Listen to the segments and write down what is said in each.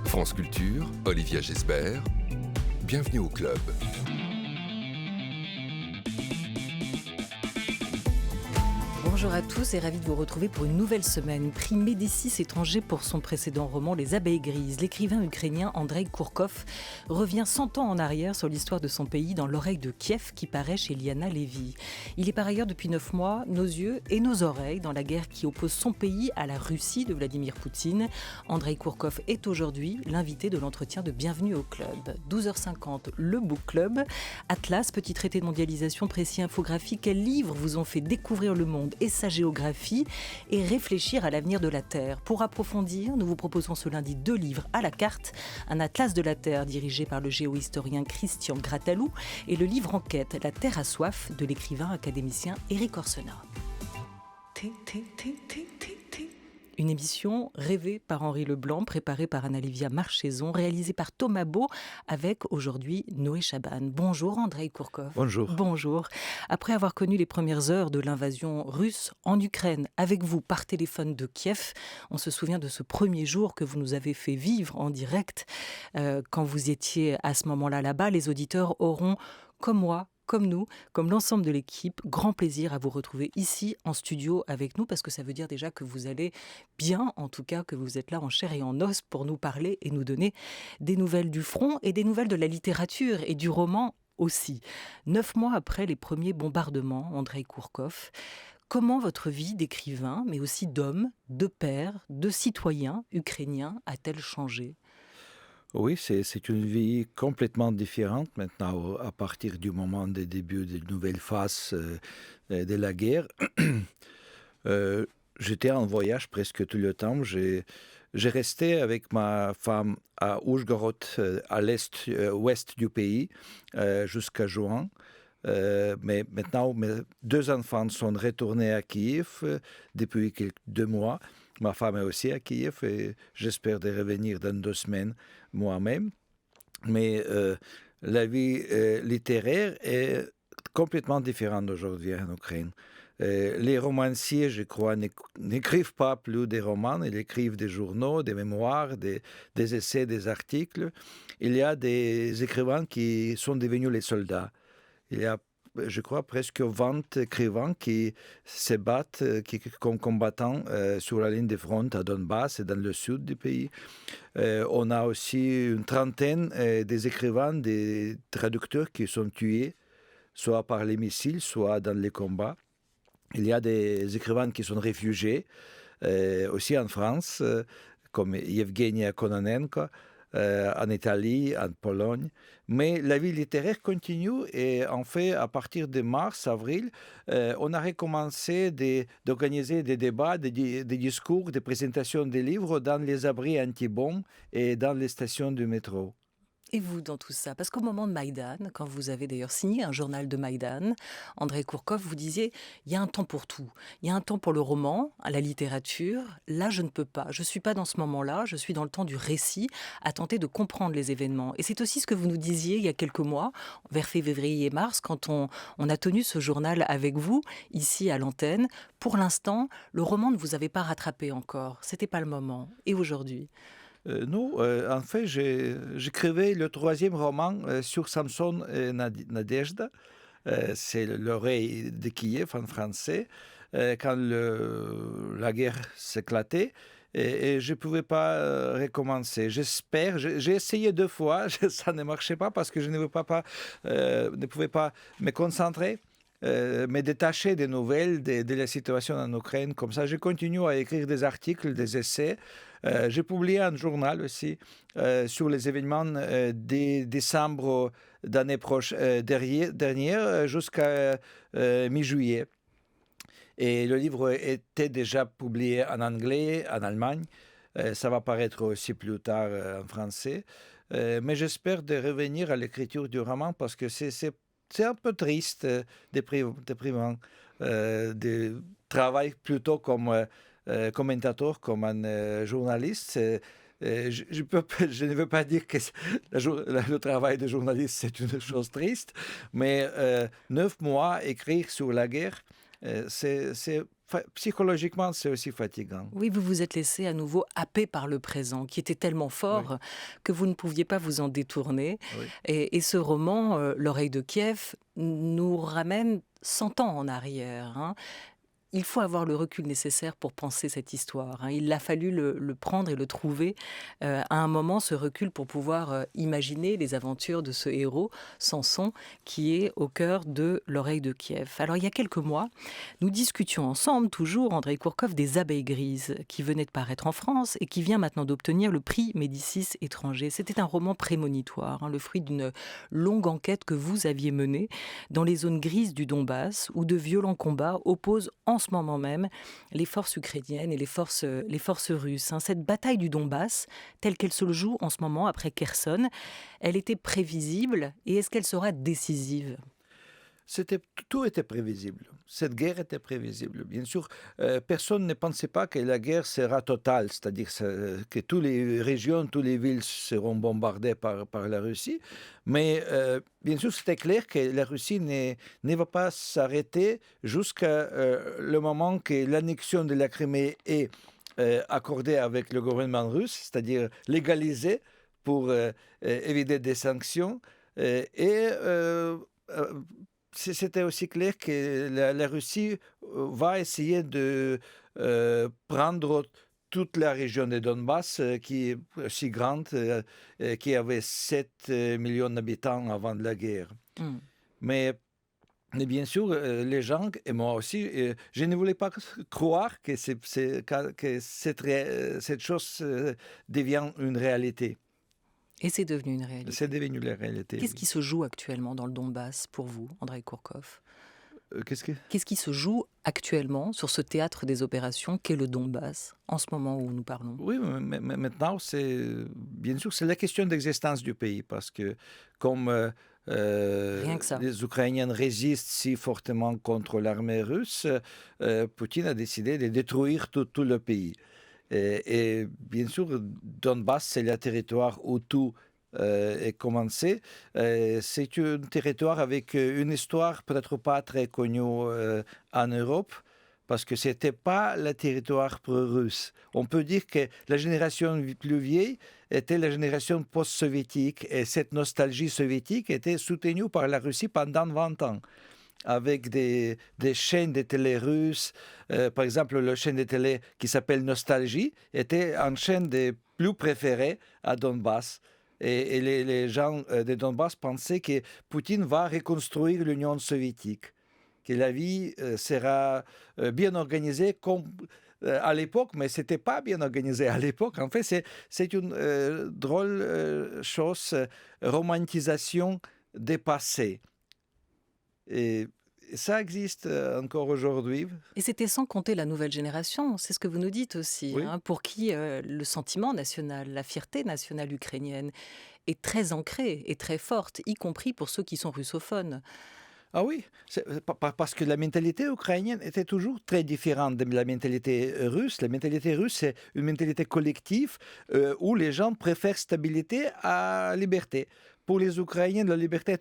France Culture, Olivia Gesbert, bienvenue au club. Bonjour à tous et ravi de vous retrouver pour une nouvelle semaine. Prix Médicis étranger pour son précédent roman Les Abeilles Grises. L'écrivain ukrainien Andreï Kourkov revient 100 ans en arrière sur l'histoire de son pays dans L'Oreille de Kiev qui paraît chez Liana Levy. Il est par ailleurs depuis 9 mois nos yeux et nos oreilles dans la guerre qui oppose son pays à la Russie de Vladimir Poutine. Andreï Kourkov est aujourd'hui l'invité de l'entretien de Bienvenue au club. 12h50, le Book Club. Atlas, petit traité de mondialisation précis infographie. Quels livres vous ont fait découvrir le monde et sa géographie et réfléchir à l'avenir de la Terre. Pour approfondir, nous vous proposons ce lundi 2 livres à la carte, un atlas de la Terre dirigé par le géohistorien Christian Gratalou et le livre enquête La Terre a soif de l'écrivain académicien Éric Orsena. Une émission rêvée par Henri Leblanc, préparée par Anna-Livia Marcheson, réalisée par Thomas Beau, avec aujourd'hui Noé Chaban. Bonjour Andreï Kourkov. Bonjour. Bonjour. Après avoir connu les premières heures de l'invasion russe en Ukraine, avec vous par téléphone de Kiev, on se souvient de ce premier jour que vous nous avez fait vivre en direct. Quand vous étiez à ce moment-là là-bas, les auditeurs auront, comme moi, comme nous, comme l'ensemble de l'équipe, grand plaisir à vous retrouver ici en studio avec nous parce que ça veut dire déjà que vous allez bien, en tout cas que vous êtes là en chair et en os pour nous parler et nous donner des nouvelles du front et des nouvelles de la littérature et du roman aussi. 9 mois après les premiers bombardements, Andreï Kourkov, comment votre vie d'écrivain, mais aussi d'homme, de père, de citoyen ukrainien a-t-elle changé ? Oui, c'est une vie complètement différente maintenant à partir du moment des débuts de nouvelles phases de la guerre. J'étais en voyage presque tout le temps. J'ai resté avec ma femme à Oujgorod, à ouest du pays, jusqu'à juin. Mais maintenant, mes 2 enfants sont retournés à Kiev depuis 2 mois. Ma femme est aussi à Kiev et j'espère de revenir dans 2 semaines moi-même. Mais la vie littéraire est complètement différente aujourd'hui en Ukraine. Les romanciers, je crois, n'écrivent pas plus des romans, ils écrivent des journaux, des mémoires, des essais, des articles. Il y a des écrivains qui sont devenus les soldats. Il y a, je crois, presque 20 écrivains qui se battent comme combattants sur la ligne de front à Donbass et dans le sud du pays. On a aussi une trentaine des écrivains, des traducteurs qui sont tués, soit par les missiles, soit dans les combats. Il y a des écrivains qui sont réfugiés, aussi en France, comme Evgenia Kononenko, en Italie, en Pologne. Mais la vie littéraire continue et en fait, à partir de mars, avril, on a recommencé d'organiser des débats, des discours, des présentations de livres dans les abris anti-bombes et dans les stations du métro. Et vous dans tout ça ? Parce qu'au moment de Maïdan, quand vous avez d'ailleurs signé un journal de Maïdan, Andreï Kourkov, vous disiez « il y a un temps pour tout. Il y a un temps pour le roman, la littérature. Là, je ne peux pas. Je ne suis pas dans ce moment-là. Je suis dans le temps du récit, à tenter de comprendre les événements. » Et c'est aussi ce que vous nous disiez il y a quelques mois, vers février et mars, quand on a tenu ce journal avec vous, ici à l'antenne. Pour l'instant, le roman ne vous avait pas rattrapé encore. Ce n'était pas le moment. Et aujourd'hui ? Non, en fait, j'écrivais le 3e roman sur Samson et Nadejda. C'est l'oreille de Kiev en français, quand la guerre s'éclatait. Et je ne pouvais pas recommencer. J'espère, j'ai essayé 2 fois, ça ne marchait pas parce que je ne pouvais pas me concentrer. Me détacher des nouvelles de la situation en Ukraine. Comme ça, je continue à écrire des articles, des essais. J'ai publié un journal aussi sur les événements de décembre d'année dernière jusqu'à mi-juillet. Et le livre était déjà publié en anglais, en Allemagne. Ça va paraître aussi plus tard en français. Mais j'espère de revenir à l'écriture du roman parce que c'est un peu triste, déprimant, de travailler plutôt comme commentateur, comme un journaliste. Je ne veux pas dire que le travail de journaliste, c'est une chose triste, mais 9 mois écrire sur la guerre, psychologiquement, c'est aussi fatigant. Oui, vous vous êtes laissé à nouveau happer par le présent, qui était tellement fort Oui. que vous ne pouviez pas vous en détourner. Oui. Et ce roman, L'oreille de Kiev, nous ramène 100 ans en arrière, hein. Il faut avoir le recul nécessaire pour penser cette histoire, hein. Il a fallu le prendre et le trouver à un moment, ce recul, pour pouvoir imaginer les aventures de ce héros, Samson, qui est au cœur de L'oreille de Kiev. Alors, il y a quelques mois, nous discutions ensemble, toujours, Andrei Kourkov, des Abeilles grises, qui venait de paraître en France et qui vient maintenant d'obtenir le prix Médicis étranger. C'était un roman prémonitoire, hein, le fruit d'une longue enquête que vous aviez menée dans les zones grises du Donbass, où de violents combats opposent en ce moment même les forces ukrainiennes et les forces russes, hein. Cette bataille du Donbass, telle qu'elle se joue en ce moment après Kherson, elle était prévisible, et est-ce qu'elle sera décisive ? Tout était prévisible. Cette guerre était prévisible. Bien sûr, personne ne pensait pas que la guerre sera totale, c'est-à-dire que toutes les régions, toutes les villes seront bombardées par la Russie. Mais bien sûr, c'était clair que la Russie ne va pas s'arrêter jusqu'à le moment que l'annexion de la Crimée est accordée avec le gouvernement russe, c'est-à-dire légalisée pour éviter des sanctions. C'était aussi clair que la Russie va essayer de prendre toute la région de Donbass, qui est si grande, qui avait 7 millions d'habitants avant la guerre. Mm. Mais bien sûr, les gens, et moi aussi, je ne voulais pas croire que cette chose devient une réalité. Et c'est devenu une réalité. C'est devenu la réalité. Qu'est-ce qui se joue actuellement dans le Donbass pour vous, Andrei Kourkov ? Qu'est-ce qui se joue actuellement sur ce théâtre des opérations qu'est le Donbass, en ce moment où nous parlons ? Oui, mais maintenant, bien sûr, c'est la question d'existence du pays, parce que comme Rien que ça. les Ukrainiens résistent si fortement contre l'armée russe, Poutine a décidé de détruire tout le pays. Et bien sûr, Donbass, c'est le territoire où tout est commencé. C'est un territoire avec une histoire peut-être pas très connue en Europe, parce que ce n'était pas le territoire pro-russe. On peut dire que la génération plus vieille était la génération post-soviétique, et cette nostalgie soviétique était soutenue par la Russie pendant 20 ans, avec des chaînes de télé russes. Par exemple, la chaîne de télé qui s'appelle Nostalgie était une chaîne des plus préférées à Donbass. Et les gens de Donbass pensaient que Poutine va reconstruire l'Union soviétique, que la vie sera bien organisée comme à l'époque, mais ce n'était pas bien organisé à l'époque. En fait, c'est une drôle chose, romantisation des passés. Et ça existe encore aujourd'hui. Et c'était sans compter la nouvelle génération, c'est ce que vous nous dites aussi, Oui. hein, pour qui le sentiment national, la fierté nationale ukrainienne est très ancrée et très forte, y compris pour ceux qui sont russophones. Ah oui, parce que la mentalité ukrainienne était toujours très différente de la mentalité russe. La mentalité russe, c'est une mentalité collective où les gens préfèrent stabilité à liberté. Pour les Ukrainiens, la liberté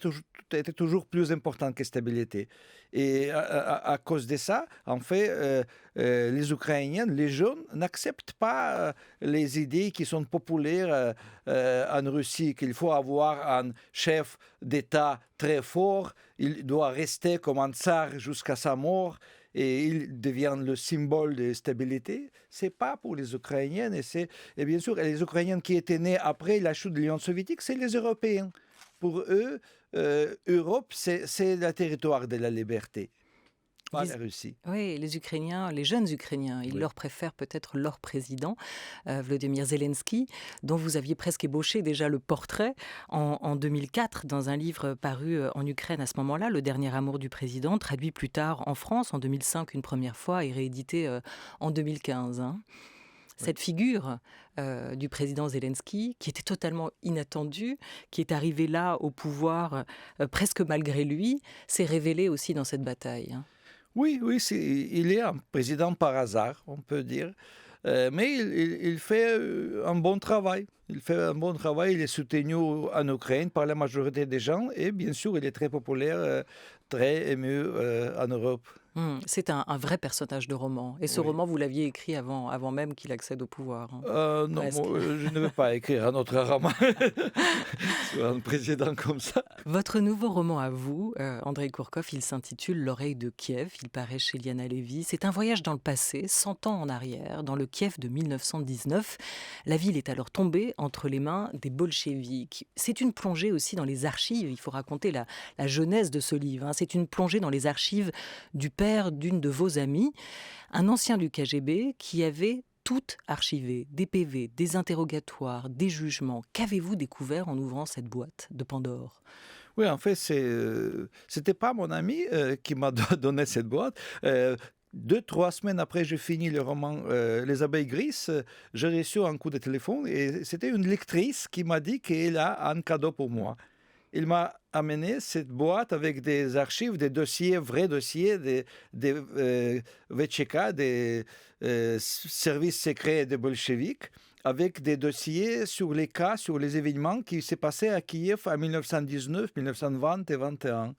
était toujours plus importante que la stabilité. Et à cause de ça, en fait, les Ukrainiens, les jeunes, n'acceptent pas les idées qui sont populaires en Russie, qu'il faut avoir un chef d'État très fort, il doit rester comme un tsar jusqu'à sa mort, et il devient le symbole de stabilité. C'est pas pour les Ukrainiens. Et bien sûr, les Ukrainiens qui étaient nés après la chute de l'Union soviétique, c'est les Européens. Pour eux, Europe, c'est le territoire de la liberté, pas la Russie. Oui, les Ukrainiens, les jeunes Ukrainiens, ils leur préfèrent peut-être leur président, Volodymyr Zelensky, dont vous aviez presque ébauché déjà le portrait en 2004 dans un livre paru en Ukraine à ce moment-là, Le dernier amour du président, traduit plus tard en France en 2005 une première fois et réédité en 2015. Hein. Cette figure du président Zelensky, qui était totalement inattendue, qui est arrivé là au pouvoir presque malgré lui, s'est révélé aussi dans cette bataille. Hein. Oui, il est un président par hasard, on peut dire. Mais il fait un bon travail. Il fait un bon travail, il est soutenu en Ukraine par la majorité des gens et bien sûr, il est très populaire, très ému en Europe. C'est un vrai personnage de roman. Et ce Oui. roman, vous l'aviez écrit avant même qu'il accède au pouvoir, hein, Non, presque. moi, je ne veux pas écrire un autre roman sur un président comme ça. Votre nouveau roman à vous, Andrei Kourkov, il s'intitule L'oreille de Kiev. Il paraît chez Liana Levy. C'est un voyage dans le passé, 100 ans en arrière, dans le Kiev de 1919. La ville est alors tombée entre les mains des bolcheviks. C'est une plongée aussi dans les archives. Il faut raconter la genèse de ce livre, hein. C'est une plongée dans les archives du père d'une de vos amies, un ancien du KGB qui avait tout archivé, des PV, des interrogatoires, des jugements. Qu'avez-vous découvert en ouvrant cette boîte de Pandore ? Oui, en fait, c'était pas mon ami qui m'a donné cette boîte. 2-3 semaines après j'ai fini le roman Les abeilles grises, j'ai reçu un coup de téléphone et c'était une lectrice qui m'a dit qu'elle a un cadeau pour moi. Il m'a amené cette boîte avec des archives, des dossiers, vrais dossiers, des VTK, des services secrets des bolcheviks, avec des dossiers sur les cas, sur les événements qui s'est passé à Kiev en 1919, 1920 et 21.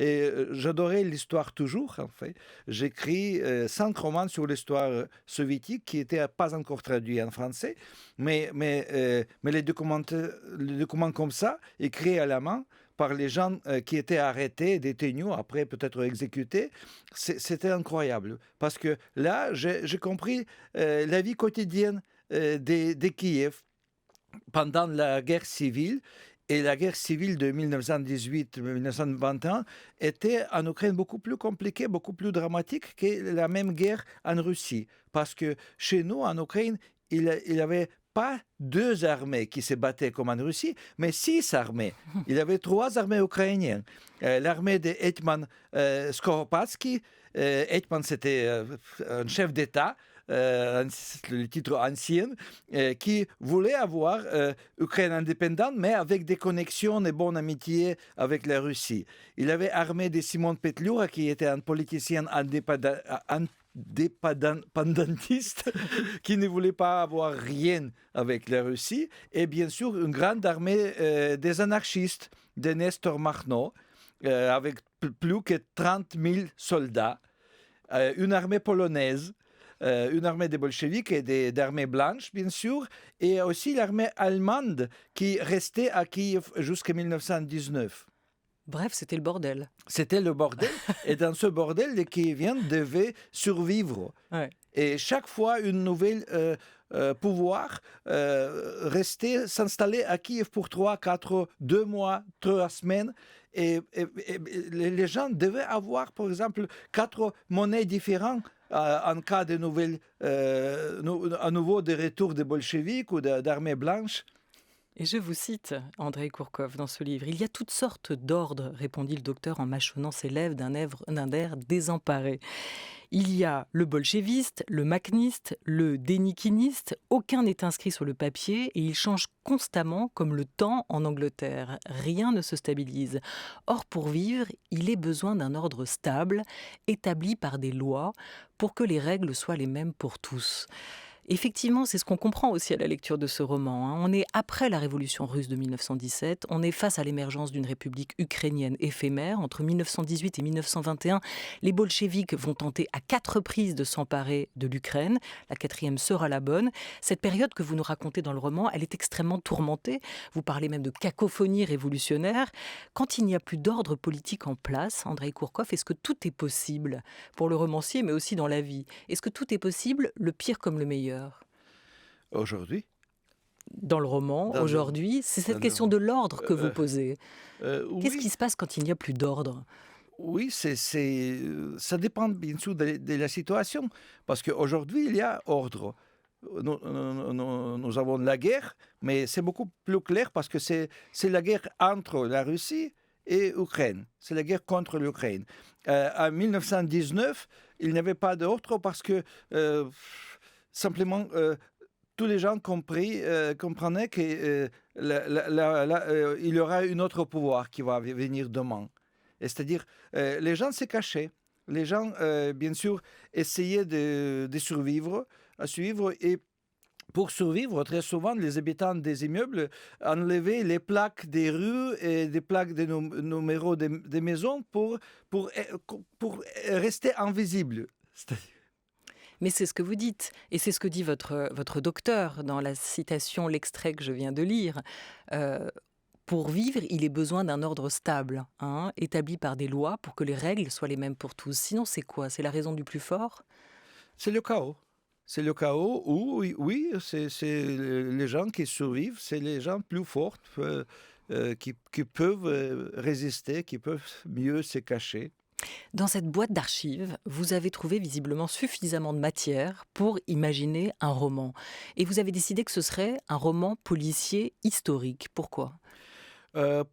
Et j'adorais l'histoire toujours, en fait. J'écris 5 romans sur l'histoire soviétique qui n'étaient pas encore traduits en français, mais les documents comme ça, écrits à la main, par les gens qui étaient arrêtés, détenus, après peut-être exécutés, c'était incroyable. Parce que là, j'ai compris la vie quotidienne de Kiev pendant la guerre civile. Et la guerre civile de 1918-1921 était en Ukraine beaucoup plus compliquée, beaucoup plus dramatique que la même guerre en Russie. Parce que chez nous, en Ukraine, il n'y avait pas 2 armées qui se battaient comme en Russie, mais 6 armées. Il y avait 3 armées ukrainiennes. L'armée de Hetman Skoropadsky. Hetman, c'était un chef d'État, le titre ancien, qui voulait avoir Ukraine indépendante, mais avec des connexions et bonne amitié avec la Russie. Il avait armé de Simon Petlura, qui était un politicien indépendantiste qui ne voulait pas avoir rien avec la Russie, et bien sûr une grande armée des anarchistes, de Nestor Makhno, avec plus que 30 000 soldats, une armée polonaise, une armée des bolcheviks et d'armées blanches, bien sûr, et aussi l'armée allemande qui restait à Kiev jusqu'en 1919. Bref, c'était le bordel. C'était le bordel, et dans ce bordel, les Kieviens devaient survivre. Ouais. Et chaque fois, une nouvelle pouvoir restait, s'installer à Kiev pour 3, 4, 2 mois, 3 semaines. Et les gens devaient avoir, par exemple, 4 monnaies différentes en cas de à nouveau de retour des bolcheviks ou d'armées blanches. Et je vous cite, Andrei Kourkov, dans ce livre. « Il y a toutes sortes d'ordres, répondit le docteur en mâchonnant ses lèvres d'un air désemparé. Il y a le bolchéviste, le machniste, le dénikiniste. Aucun n'est inscrit sur le papier et ils changent constamment comme le temps en Angleterre. Rien ne se stabilise. Or, pour vivre, il est besoin d'un ordre stable, établi par des lois, pour que les règles soient les mêmes pour tous. » Effectivement, c'est ce qu'on comprend aussi à la lecture de ce roman, hein. On est après la révolution russe de 1917, on est face à l'émergence d'une république ukrainienne éphémère. Entre 1918 et 1921, les bolcheviks vont tenter à 4 reprises de s'emparer de l'Ukraine. La 4e sera la bonne. Cette période que vous nous racontez dans le roman, elle est extrêmement tourmentée. Vous parlez même de cacophonie révolutionnaire. Quand il n'y a plus d'ordre politique en place, Andrei Kourkov, est-ce que tout est possible pour le romancier, mais aussi dans la vie? Est-ce que tout est possible, le pire comme le meilleur? Aujourd'hui, dans le roman, aujourd'hui, c'est cette question de l'ordre que vous posez. Qu'est-ce qui se passe quand il n'y a plus d'ordre? Oui, ça dépend bien sûr de la situation. Parce qu'aujourd'hui, il y a ordre. Nous avons la guerre, mais c'est beaucoup plus clair parce que c'est la guerre entre la Russie et l'Ukraine. C'est la guerre contre l'Ukraine. En 1919, il n'y avait pas d'ordre parce que simplement tous les gens comprenaient qu'il y aura un autre pouvoir qui va venir demain. C'est-à-dire, les gens se cachaient. Les gens, bien sûr, essayaient de survivre à suivre et pour survivre, très souvent, les habitants des immeubles enlevaient les plaques des rues et des plaques des numéros des maisons pour, pour rester invisibles. Mais c'est ce que vous dites, et c'est ce que dit votre docteur dans la citation, l'extrait que je viens de lire. Euh, pour vivre, il est besoin d'un ordre stable, hein, établi par des lois pour que les règles soient les mêmes pour tous. Sinon, c'est quoi? C'est la raison du plus fort? C'est le chaos. C'est le chaos où, oui, c'est les gens qui survivent, c'est les gens plus forts qui peuvent résister, qui peuvent mieux se cacher. Dans cette boîte d'archives, vous avez trouvé visiblement suffisamment de matière pour imaginer un roman. Et vous avez décidé que ce serait un roman policier historique. Pourquoi?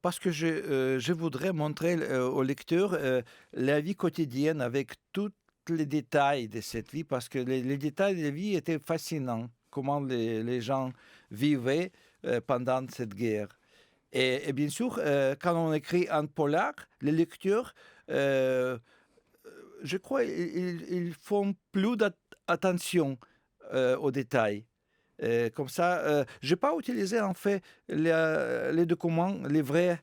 Parce que je voudrais montrer au lecteur la vie quotidienne avec tous les détails de cette vie, parce que les détails de la vie étaient fascinants, comment les gens vivaient pendant cette guerre. Et bien sûr, quand on écrit un polar, les lecteurs, je crois, ils font plus d'attention aux détails. Comme ça, je n'ai pas utilisé en fait les documents, les vrais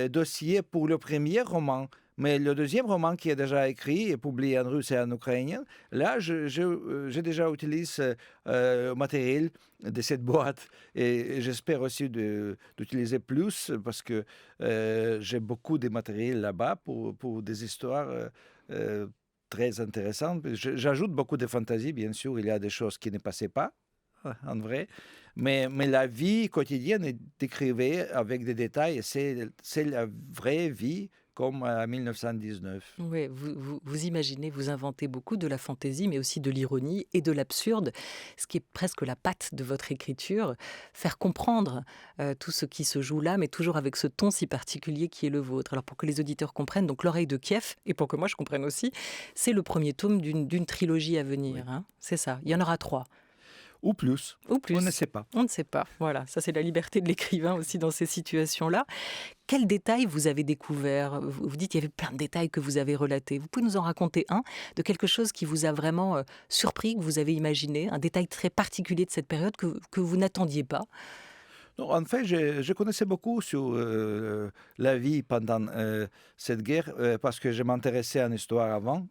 dossiers pour le premier roman, mais le deuxième roman qui est déjà écrit et publié en russe et en ukrainien, là, j'ai déjà utilisé le matériel de cette boîte et j'espère aussi d'utiliser plus parce que j'ai beaucoup de matériel là-bas pour des histoires très intéressantes. J'ajoute beaucoup de fantaisie, bien sûr, il y a des choses qui ne passaient pas en vrai. Mais la vie quotidienne est décrivée avec des détails et c'est la vraie vie comme en 1919. Oui, vous imaginez, vous inventez beaucoup de la fantaisie, mais aussi de l'ironie et de l'absurde, ce qui est presque la patte de votre écriture, faire comprendre tout ce qui se joue là, mais toujours avec ce ton si particulier qui est le vôtre. Alors pour que les auditeurs comprennent, donc L'Oreille de Kiev, et pour que moi je comprenne aussi, c'est le premier tome d'une trilogie à venir. Oui. Hein, c'est ça, il y en aura 3. Ou plus. Ou plus. On ne sait pas. On ne sait pas. Voilà, ça c'est la liberté de l'écrivain aussi dans ces situations-là. Quels détails vous avez découverts? Vous dites qu'il y avait plein de détails que vous avez relatés. Vous pouvez nous en raconter un de quelque chose qui vous a vraiment surpris, que vous avez imaginé, un détail très particulier de cette période que vous n'attendiez pas? Non, en fait, je connaissais beaucoup sur la vie pendant cette guerre parce que je m'intéressais à l'histoire avant.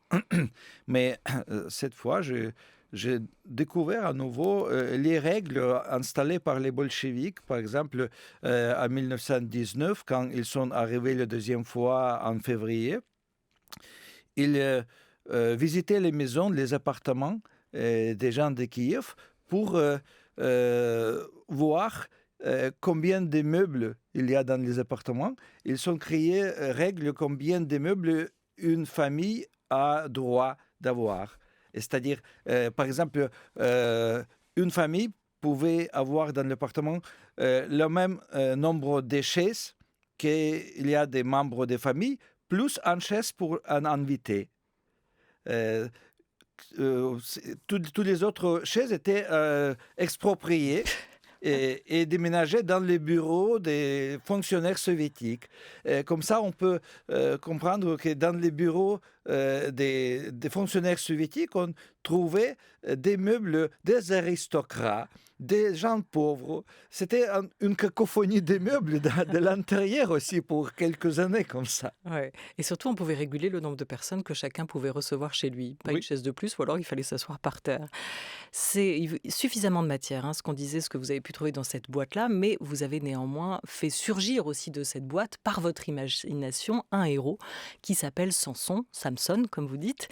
Mais cette fois, j'ai découvert à nouveau les règles installées par les bolcheviks, par exemple en 1919, quand ils sont arrivés la deuxième fois en février. Ils visitaient les maisons, les appartements des gens de Kiev pour voir combien de meubles il y a dans les appartements. Ils ont créé règles combien de meubles une famille a droit d'avoir. C'est-à-dire, par exemple, une famille pouvait avoir dans l'appartement le même nombre de chaises qu'il y a des membres de famille, plus une chaise pour un invité. Toutes les autres chaises étaient expropriées et déménagées dans les bureaux des fonctionnaires soviétiques. Comme ça, on peut comprendre que dans les bureaux des fonctionnaires soviétiques, on trouvait des meubles des aristocrates, des gens pauvres. C'était une cacophonie de meubles de l'intérieur aussi pour quelques années comme ça. Ouais. Et surtout, on pouvait réguler le nombre de personnes que chacun pouvait recevoir chez lui. Pas une chaise de plus, ou alors il fallait s'asseoir par terre. C'est suffisamment de matière, hein, ce qu'on disait, ce que vous avez pu trouver dans cette boîte-là, mais vous avez néanmoins fait surgir aussi de cette boîte, par votre imagination, un héros qui s'appelle Samson, comme vous dites.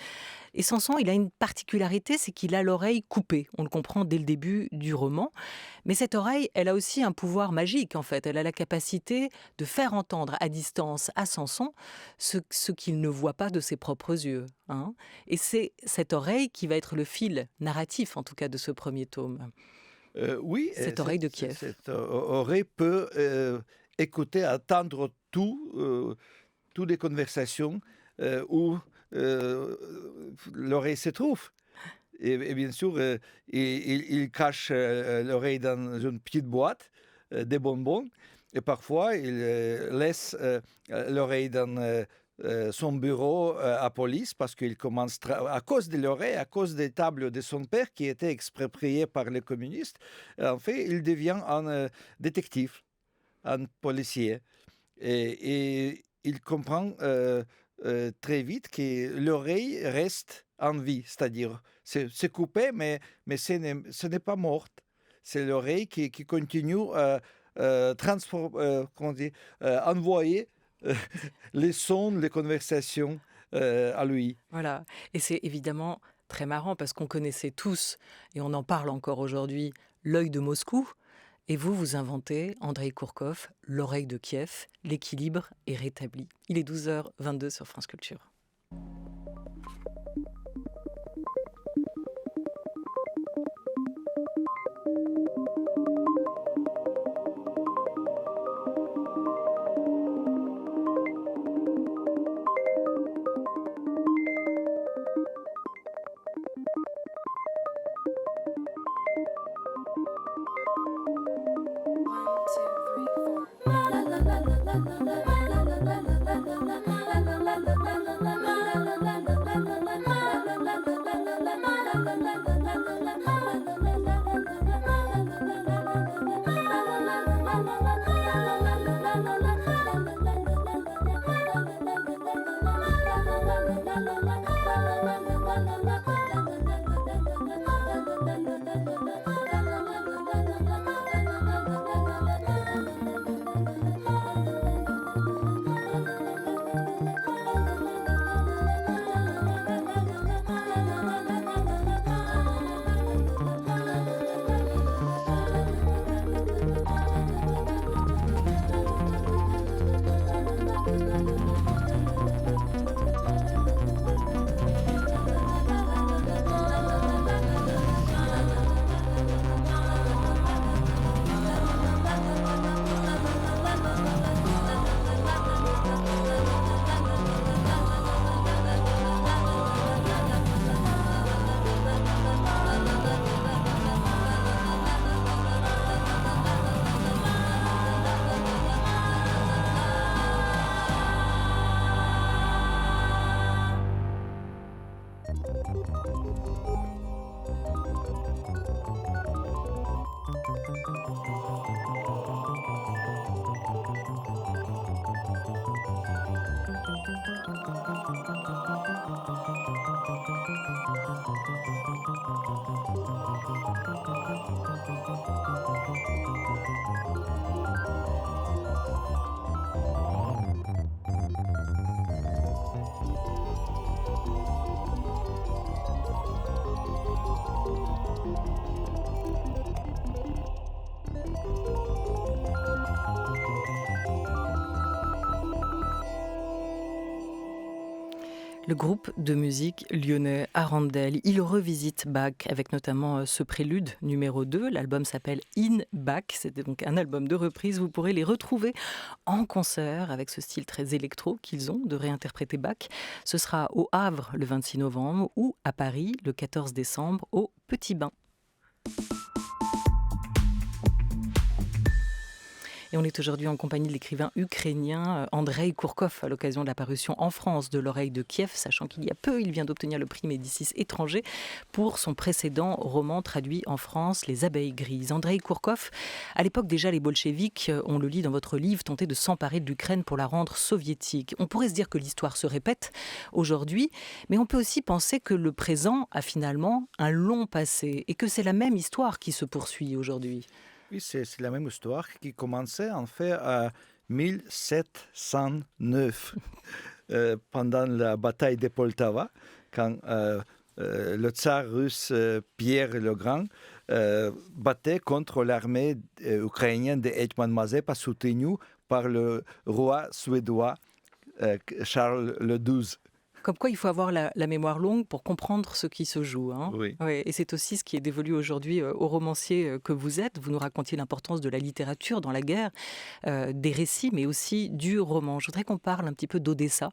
Et Samson, il a une particularité, c'est qu'il a l'oreille coupée. On le comprend dès le début du roman. Mais cette oreille, elle a aussi un pouvoir magique, en fait. Elle a la capacité de faire entendre à distance à Samson ce qu'il ne voit pas de ses propres yeux. Hein. Et c'est cette oreille qui va être le fil narratif, en tout cas, de ce premier tome. Oui. Cette oreille de Kiev. Cette oreille peut écouter, entendre toutes les conversations où l'oreille se trouve. Et bien sûr, il cache l'oreille dans une petite boîte des bonbons. Et parfois, il laisse l'oreille dans son bureau à police parce qu'il commence, à cause de l'oreille, à cause des tables de son père qui étaient expropriées par les communistes, en fait, il devient un détective, un policier. Et il comprend très vite que l'oreille reste en vie, c'est-à-dire c'est coupé, mais ce n'est pas morte. C'est l'oreille qui continue à envoyer les sons, les conversations à lui. Voilà. Et c'est évidemment très marrant parce qu'on connaissait tous, et on en parle encore aujourd'hui, l'œil de Moscou. Et vous, vous inventez, Andreï Kourkov, l'oreille de Kiev, l'équilibre est rétabli. Il est 12h22 sur France Culture. Le groupe de musique lyonnais Arandel, il revisite Bach avec notamment ce prélude numéro 2. L'album s'appelle In Bach, c'était donc un album de reprise. Vous pourrez les retrouver en concert avec ce style très électro qu'ils ont de réinterpréter Bach. Ce sera au Havre le 26 novembre ou à Paris le 14 décembre au Petit Bain. Et on est aujourd'hui en compagnie de l'écrivain ukrainien Andreï Kourkov à l'occasion de la parution en France de l'oreille de Kiev, sachant qu'il y a peu, il vient d'obtenir le prix Médicis étranger pour son précédent roman traduit en France, Les abeilles grises. Andreï Kourkov, à l'époque déjà les bolcheviks, on le lit dans votre livre, tentaient de s'emparer de l'Ukraine pour la rendre soviétique. On pourrait se dire que l'histoire se répète aujourd'hui, mais on peut aussi penser que le présent a finalement un long passé et que c'est la même histoire qui se poursuit aujourd'hui. Oui, c'est la même histoire qui commençait en fait à 1709, pendant la bataille de Poltava, quand le tsar russe Pierre le Grand battait contre l'armée ukrainienne de Hetman Mazepa, soutenue par le roi suédois Charles le XII. Comme quoi, il faut avoir la mémoire longue pour comprendre ce qui se joue. Hein. Oui. Ouais, et c'est aussi ce qui est dévolu aujourd'hui au romancier que vous êtes. Vous nous racontiez l'importance de la littérature dans la guerre, des récits, mais aussi du roman. Je voudrais qu'on parle un petit peu d'Odessa,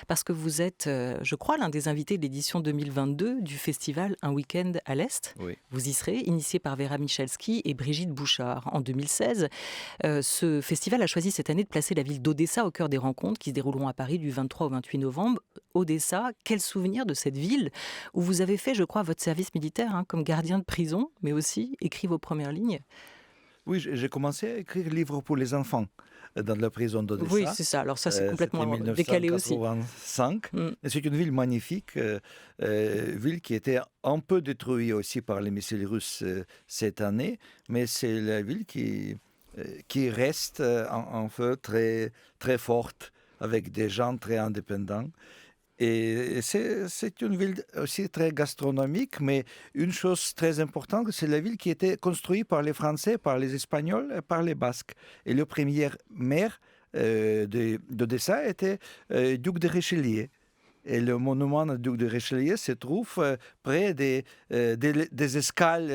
parce que vous êtes, je crois, l'un des invités de l'édition 2022 du festival Un week-end à l'Est. Oui. Vous y serez, initié par Vera Michalski et Brigitte Bouchard. En 2016, ce festival a choisi cette année de placer la ville d'Odessa au cœur des rencontres qui se dérouleront à Paris du 23 au 28 novembre. Odessa, quel souvenir de cette ville où vous avez fait, je crois, votre service militaire comme gardien de prison, mais aussi écrit vos premières lignes. Oui, j'ai commencé à écrire livres pour les enfants dans la prison d'Odessa. Oui, c'est ça. Alors ça, c'est complètement décalé aussi. C'était en 1985. Et c'est une ville magnifique, ville qui était un peu détruite aussi par les missiles russes cette année, mais c'est la ville qui reste en feu très, très forte, avec des gens très indépendants. Et c'est une ville aussi très gastronomique, mais une chose très importante, c'est la ville qui était construite par les Français, par les Espagnols et par les Basques. Et le premier maire d'Odessa était duc de Richelieu. Et le monument du duc de Richelieu se trouve près des escales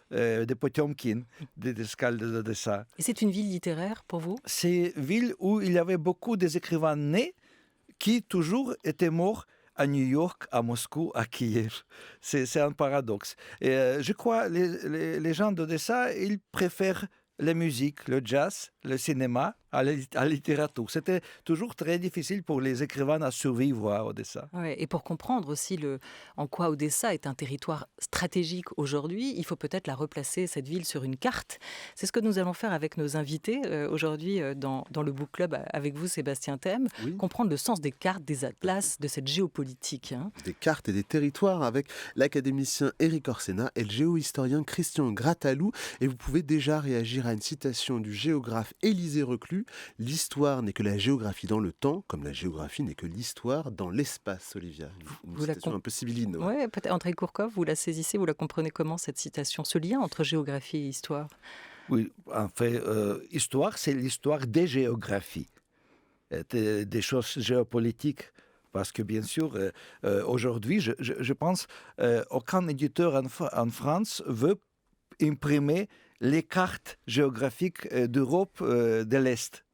de Potiomkin, des escales d'Odessa. Et c'est une ville littéraire pour vous ? C'est une ville où il y avait beaucoup d'écrivains nés qui toujours étaient morts à New York, à Moscou, à Kiev. C'est un paradoxe. Et je crois que les gens d'Odessa, ils préfèrent la musique, le jazz, le cinéma à la littérature. C'était toujours très difficile pour les écrivains à survivre à Odessa. Ouais, et pour comprendre aussi en quoi Odessa est un territoire stratégique aujourd'hui, il faut peut-être la replacer, cette ville, sur une carte. C'est ce que nous allons faire avec nos invités aujourd'hui dans le Book Club avec vous, Sébastien Thème. Oui. Comprendre le sens des cartes, des atlas, de cette géopolitique. Des cartes et des territoires avec l'académicien Éric Orsena et le géohistorien Christian Grattalou. Et vous pouvez déjà réagir à une citation du géographe Élisée Reclus. L'histoire n'est que la géographie dans le temps, comme la géographie n'est que l'histoire dans l'espace, Olivia. Une citation un peu sibylline. Oui, peut-être. Andrei Kourkov, vous la saisissez, vous la comprenez comment, cette citation, ce lien entre géographie et histoire ? Oui, en fait, histoire, c'est l'histoire des géographies, des choses géopolitiques. Parce que bien sûr, aujourd'hui, je pense aucun éditeur en France veut imprimer les cartes géographiques d'Europe de l'Est.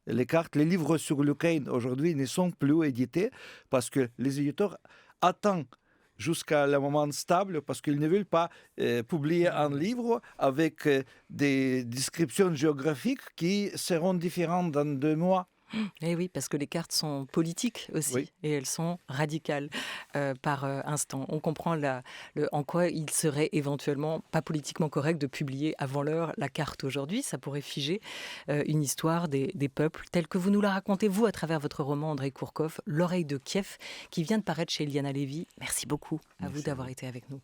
Les livres sur l'Ukraine aujourd'hui ne sont plus édités parce que les éditeurs attendent jusqu'à le moment stable parce qu'ils ne veulent pas publier un livre avec des descriptions géographiques qui seront différentes dans 2 mois. Eh oui, parce que les cartes sont politiques aussi, oui. Et elles sont radicales par instant. On comprend en quoi il serait éventuellement pas politiquement correct de publier avant l'heure la carte aujourd'hui. Ça pourrait figer une histoire des peuples telle que vous nous la racontez, vous, à travers votre roman, Andrei Kourkov, L'oreille de Kiev, qui vient de paraître chez Iliana Lévy. Merci beaucoup à vous d'avoir été avec nous.